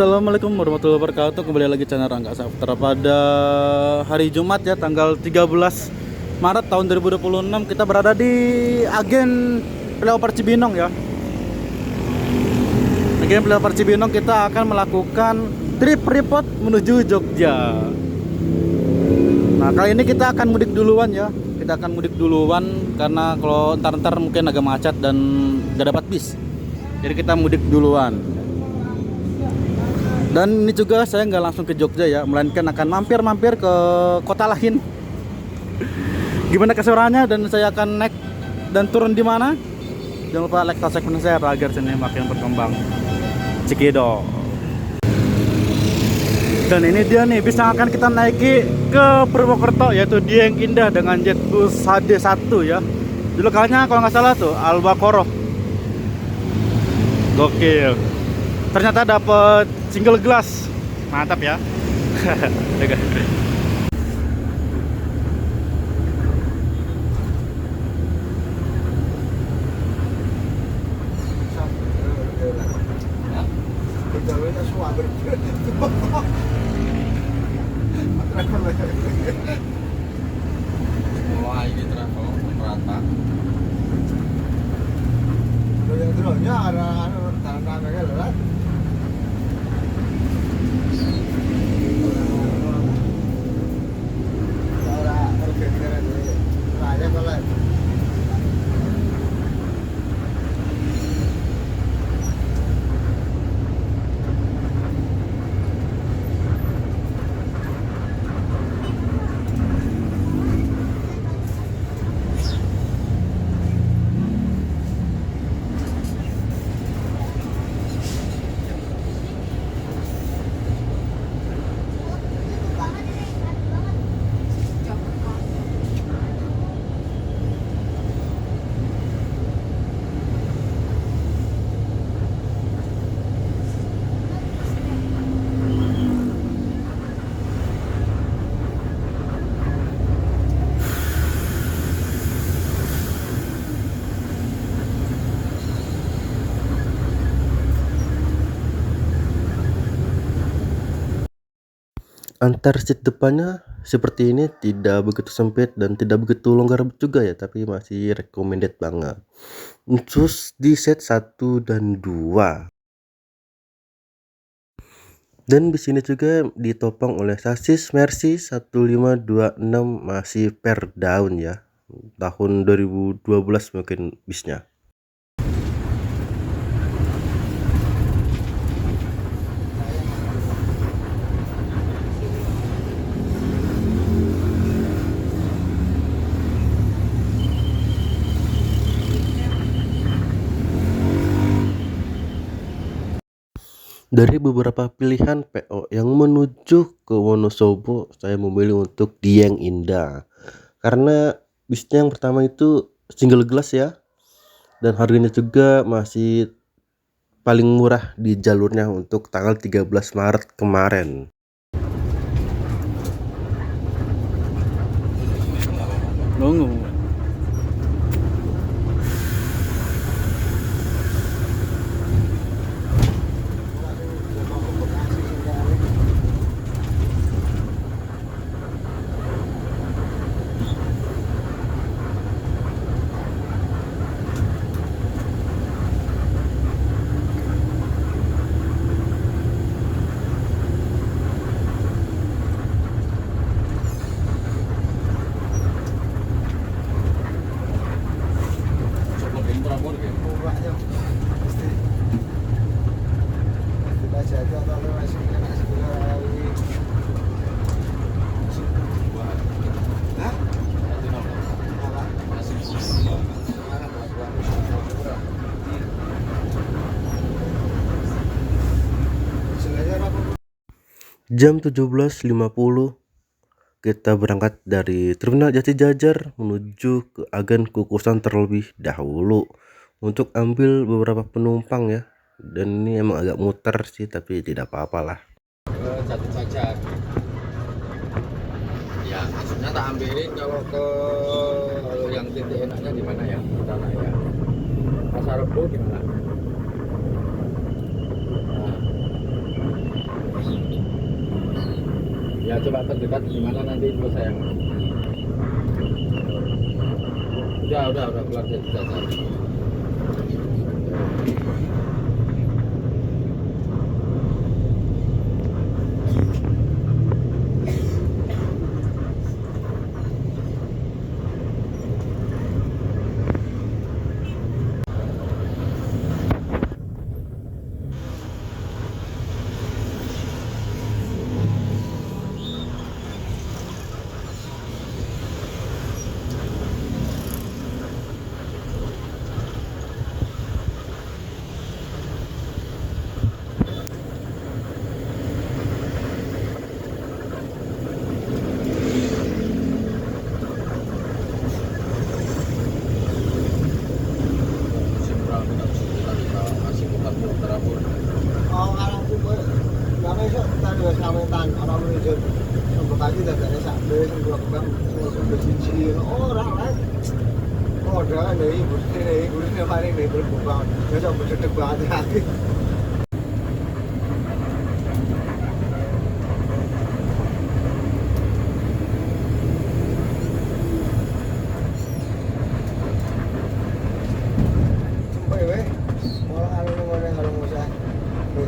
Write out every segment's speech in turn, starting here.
Assalamualaikum warahmatullahi wabarakatuh. Kembali lagi channel Rangga Saftra. Pada hari Jumat ya, tanggal 13 Maret tahun 2026, kita berada di agen Flyover Cibinong ya. Agen Flyover Cibinong, kita akan melakukan trip report menuju Jogja. Nah, kali ini kita akan mudik duluan ya. Kita akan mudik duluan karena kalau ntar mungkin agak macet dan gak dapat bis. Jadi kita mudik duluan. Dan ini juga saya nggak langsung ke Jogja ya, melainkan akan mampir-mampir ke kota lain. Gimana keseruannya dan saya akan naik dan turun di mana? Jangan lupa like segmen saya agar channel makin berkembang. Cikido. Dan ini dia nih bis yang akan kita naiki ke Purwokerto, yaitu Dieng Indah dengan Jetbus HD1 ya. Dulu kalanya kalau nggak salah tuh Albacoro. Gokil. Ternyata dapet single glass, mantap ya. Mulai di travel merata. Drone-nya ada tangan-tangannya lelat. Antar seat depannya seperti ini, tidak begitu sempit dan tidak begitu longgar juga ya, tapi masih recommended banget. Terus di set 1 dan 2. Dan di sini juga ditopang oleh sasis Mercy 1526, masih per daun ya. Tahun 2012 mungkin bisnya. Dari beberapa pilihan PO yang menuju ke Wonosobo, saya memilih untuk Dieng Indah karena bisnya yang pertama itu single glass ya, dan harganya juga masih paling murah di jalurnya untuk tanggal 13 Maret kemarin. Nunggu. Jam 17.50 kita berangkat dari Terminal Jatijajar menuju ke Agan Kukusan terlebih dahulu untuk ambil beberapa penumpang ya. Dan ini emang agak muter sih, tapi tidak apa-apa lah. Ke Jatijajar. Ya, maksudnya tak ambilin kalau yang titik enaknya di mana ya? Di sana ya. Pasar Rebo di mana? Nah. Ya coba terdekat di mana nanti info saya. Udah keluar Jatijajar. Oh, anak aku boleh. Kami esok kita dua sawetan orang menuju. Sampai pagi dadane sak bus dua kembang sampai siji orang lain. Oh, udah nih ibu ini paling nih berkembang. Besok berdedek banget lagi. Sampai weh. Mau anu ngomongnya kalau mau saya.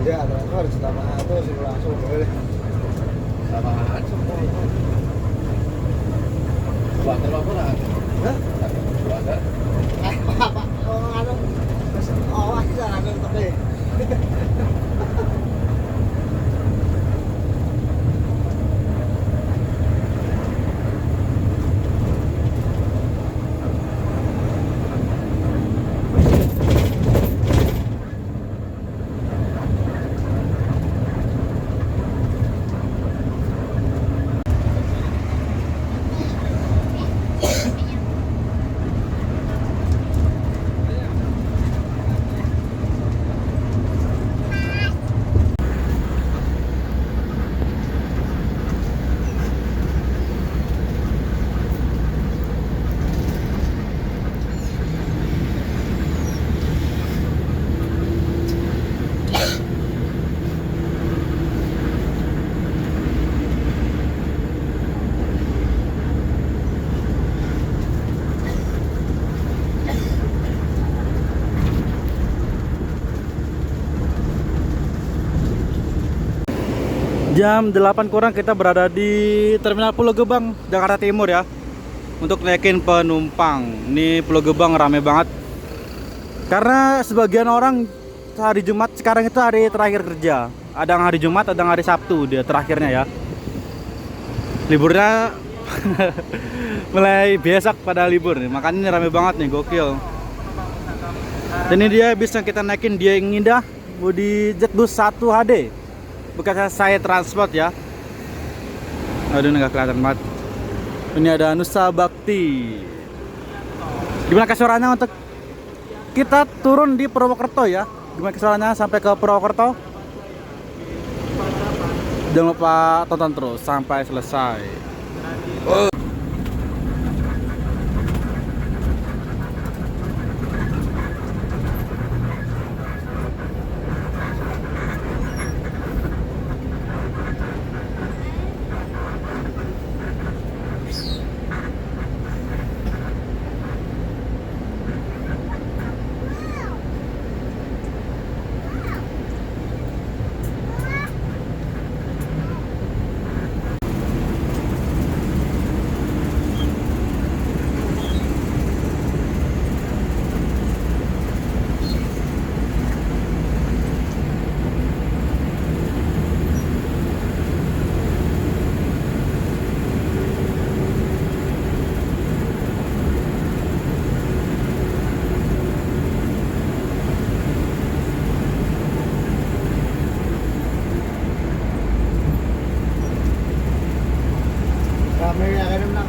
Iya, transfer selama itu suruh langsung boleh. Samaan semua. Buat telepon lah. Hah? Buat Pak, oh anu. Oh, bisa anu tapi. Jam 8 kurang kita berada di Terminal Pulau Gebang, Jakarta Timur ya. Untuk naikin penumpang. Ini Pulau Gebang rame banget. Karena sebagian orang hari Jumat sekarang itu hari terakhir kerja. Ada yang hari Jumat, ada yang hari Sabtu dia terakhirnya ya. Liburnya mulai besok pada libur nih. Makanya ini rame banget nih, gokil. Dan ini dia bis yang kita naikin, dia yang indah, Budi Jetbus 1 HD. Bekas saya transport ya. Aduh, nggak kelihatan banget. Ini ada Nusa Bakti. Gimana kesuaranya untuk kita turun di Purwokerto ya? Gimana kesuaranya sampai ke Purwokerto? Jangan lupa tonton terus sampai selesai.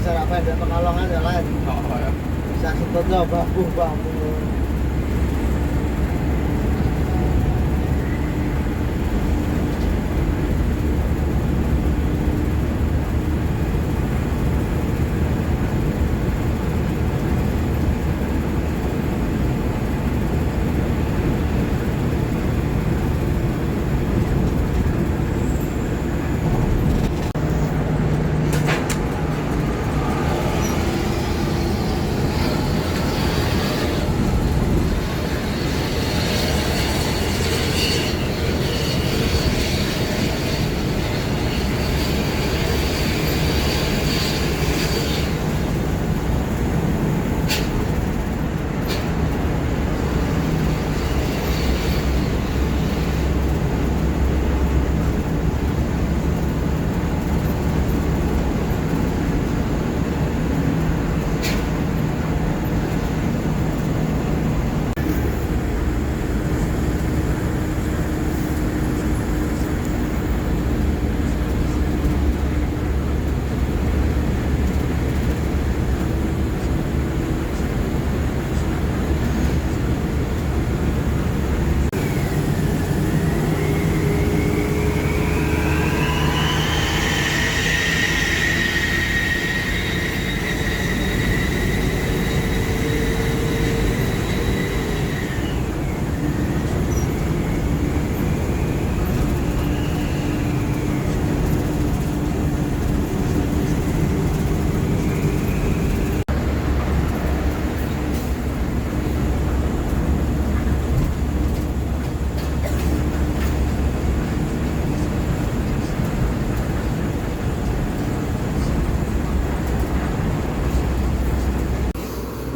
jarak pendek Pekalongan ya lain. Oh ya. Bisa sebetulnya bambu.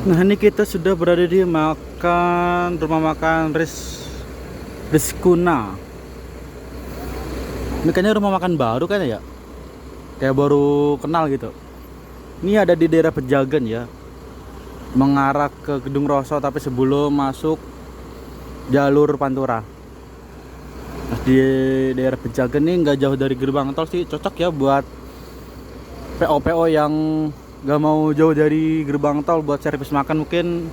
Nah ini kita sudah berada di rumah makan Rizkuna. Ini kayaknya rumah makan baru kan ya? Kayak baru kenal gitu. Ini ada di daerah Pejagan ya, mengarah ke Gedung Roso tapi sebelum masuk jalur Pantura. Nah, di daerah Pejagan nih nggak jauh dari gerbang tol sih, cocok ya buat PO yang gak mau jauh dari gerbang tol buat servis makan. Mungkin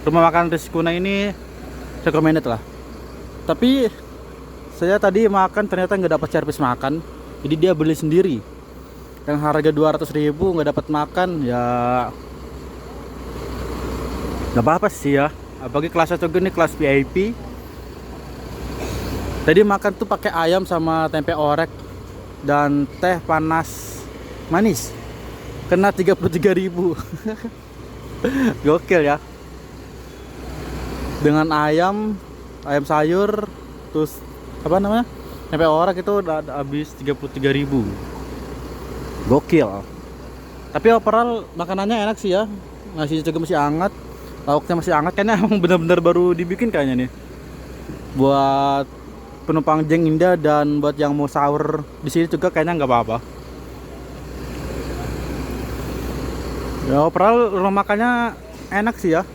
rumah makan Rizkuna ini recommended lah. Tapi saya tadi makan ternyata nggak dapat servis makan, jadi dia beli sendiri yang harga 200.000 nggak dapat makan ya. Nggak apa-apa sih ya, apalagi kelasnya juga ini kelas VIP. Tadi makan tuh pakai ayam sama tempe orek dan teh panas manis, kena 33.000. Gokil ya. Dengan ayam sayur, terus apa namanya, tempe orek itu udah habis 33.000. Gokil. Tapi overall makanannya enak sih ya, nasi juga masih hangat, lauknya masih hangat. Kayaknya emang benar-benar baru dibikin kayaknya nih buat penumpang Jeng Indah, dan buat yang mau sahur di sini juga kayaknya nggak apa-apa. Ya overall rumah makannya enak sih ya.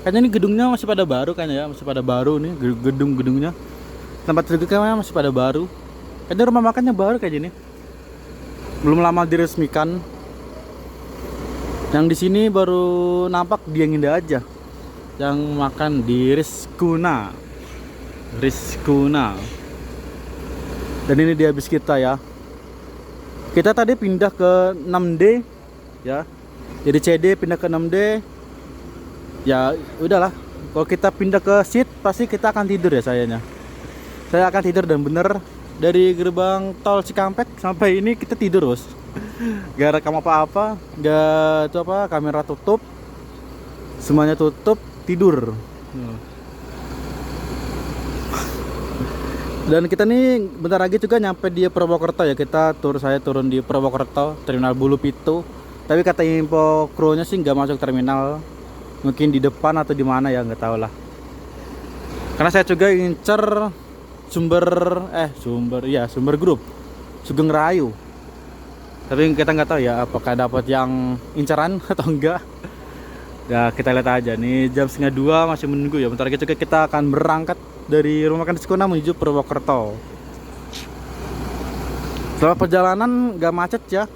Kayaknya ini gedungnya masih pada baru kayaknya ya, masih pada baru nih gedung-gedungnya. Tempat duduk kayaknya masih pada baru. Kayaknya rumah makannya baru kayak gini. Belum lama diresmikan. Yang di sini baru nampak Dieng Indah aja. Yang makan di Rizkuna. Dan ini dia habis kita ya. Kita tadi pindah ke 6D ya. Jadi CD pindah ke 6D. Ya udahlah. Kalau kita pindah ke seat pasti kita akan tidur ya sayanya. Saya akan tidur, dan bener dari gerbang tol Cikampek sampai ini kita tidur bos. Gak rekam apa-apa, gak itu apa, kamera tutup, semuanya tutup, tidur. Dan kita nih bentar lagi juga nyampe di Purwokerto ya. Saya turun di Purwokerto, Terminal Bulu Pitu. Tapi kata info krunya sih nggak masuk terminal, mungkin di depan atau di mana ya, nggak tahu lah. Karena saya juga incer sumber grup Sugeng Rayu. Tapi kita nggak tahu ya apakah dapat yang inceran atau enggak. Ya kita lihat aja nih, jam 1:30 masih menunggu ya. Bentar lagi juga kita akan berangkat dari rumah makan Rizkuna menuju Purwokerto. Selama perjalanan nggak macet ya.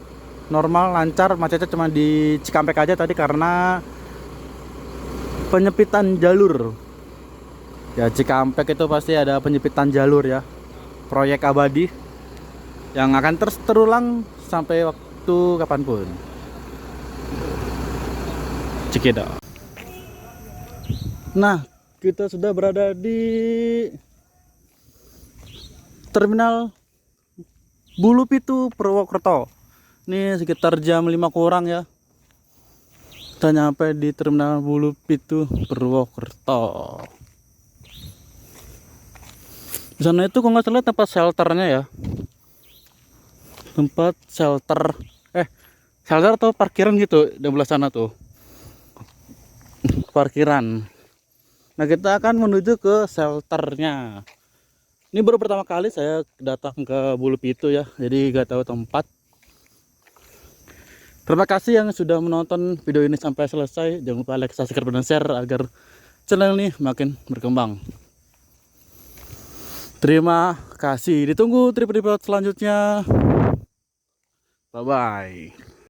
normal lancar, macetnya cuma di Cikampek aja tadi karena penyepitan jalur. Ya Cikampek itu pasti ada penyepitan jalur ya, proyek abadi yang akan terus terulang sampai waktu kapanpun. Cekidot. Nah, kita sudah berada di Terminal Bulu Pitu Purwokerto. Ini sekitar jam 5 kurang ya. Kita nyampe di Terminal Bulu Pitu Purwokerto. Di sana itu kalau nggak salah tempat shelternya ya. Tempat shelter atau parkiran gitu di belah sana tuh. Parkiran. Nah, kita akan menuju ke shelternya. Ini baru pertama kali saya datang ke Bulu Pitu ya, jadi gak tahu tempat. Terima kasih yang sudah menonton video ini sampai selesai. Jangan lupa like, subscribe, dan share agar channel ini makin berkembang. Terima kasih. Ditunggu trip-trip selanjutnya. Bye bye.